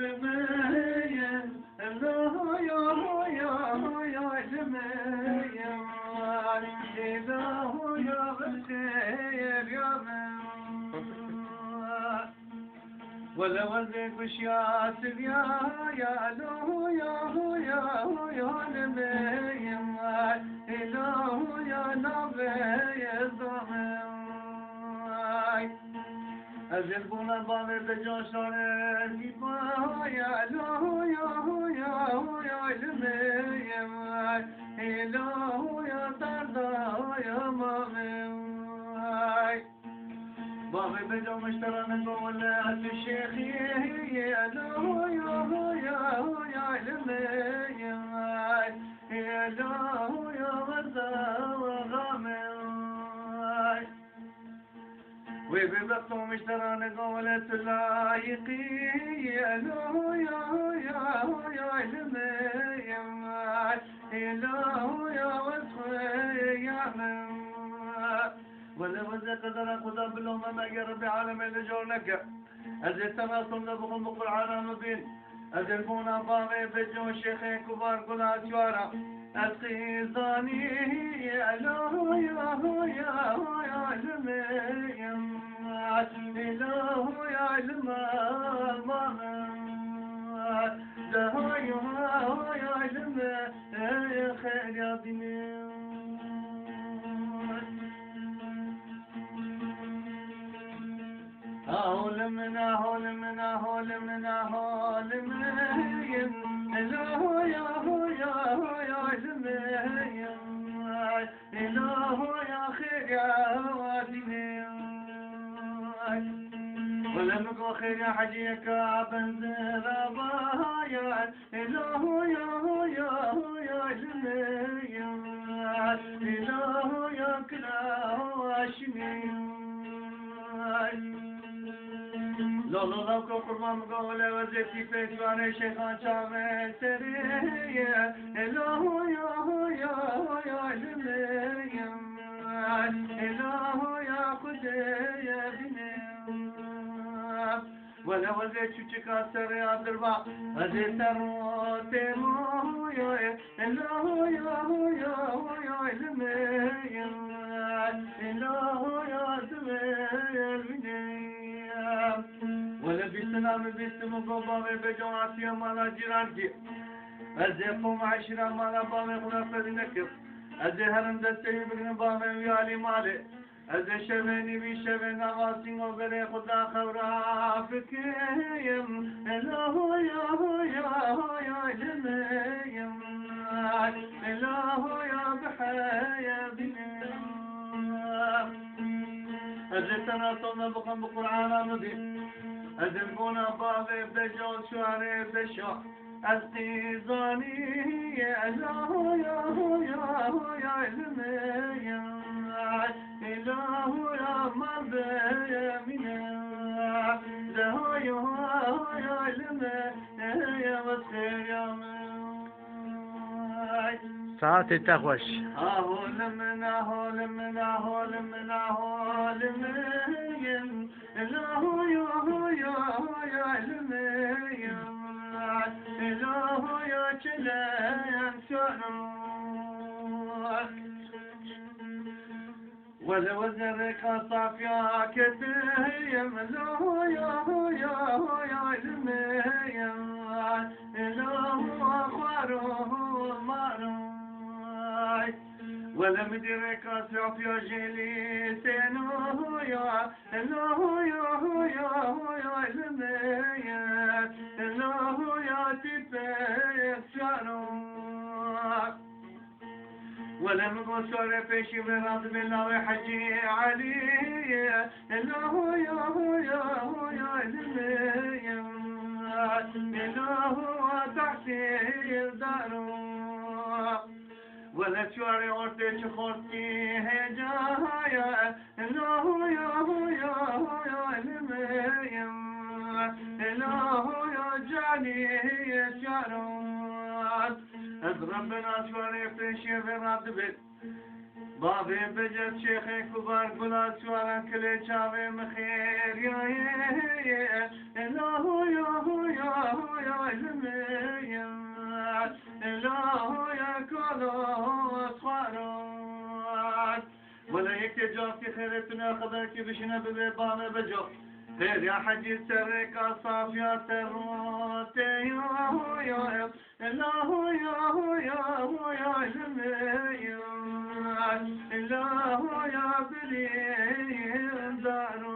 لمين الله يا لمين إله يا بالخير يا من ولا وزيك وش يا سبيا يا له يا لمين إله يا نبي الزمان أزل بونا بامر بجاشان الكفا يا له يا لمين إله يا ترضى يا مامي بابي بجو مشترى نقول الشيخ يا له يا لمين إله يا مرضى وغامي وببقوا مشترى نقولة لايقي يا له يا لمين إله يا وسخي يا من ولا وزي قدر خدا بالأمة ما قرب بعالم اللي جولك أزي تناصم نبغم بقرعان مبين أزي بونا بامي بجو شيخين كبار قلات يوارا أسقي ظاني يا له يا لمين إله يا لمين يا لمين يا خير يا بنين هول منا إله يا لمين إله يا خير يا وادين ولمك خير يا حجيك بنزل بايا إله يا لمين إله يا كلاشمين لولا کو قربان قوله وزيتي في ديوان شيخان شامل سريه إله يا لمين إله يا قدي يا بنين ولا وزيت شوشك أسر يا دربا وزيت روتي مويا إله يا لمين إله يا زميل بنين ولا بيسلام بيسم قبامي بجواتي مالا جيرانكي أزيقوم عشرة مالا بامي خلافة نكر أزي هرم دستي بغن بامي ويالي مالي أزي شبيني بشبين نغاسين وبري خدا خورا فكيم إله يا لمين إله يا بحيا بنين أجتنا صلنا بقم بقرآن مدين أدنبونا بابي بجول شواري بشو أستيزاني يا الله يا لمين إله يا مرضي منين له يا لمين يا مسخير يا من ساعات التخوش هول منا إله يا لمين إله يا كلام شنوك ولا وزرك صافيا كتيم إله يا لمين إله أخباره ماروك ولا مدرك أسرع في جيلي سينو يا إله يا لمين إله يا تفيك شعرك ولا مقصر فيشي براد بالله وحجي علي إله يا لمين إله تحسين دارك ولا شواري عرتي شخورتي هجايا إله يا لمين إله يا جعلي شعرك أضرب بنا شواري في شيء راد بيت بابي بجد شيخي كبار قلال شوارا كل شاوي مخير يا إله يا هو يا هو يا جميع إله يا كله أصفارات ولا يكتجا في خيرتنا خبرك بشنا ببابا بجو خير يا حجي سرك أصاف يا سروت يا هو يا إله يا هو يا هو يا جميع الله يا بلي دارو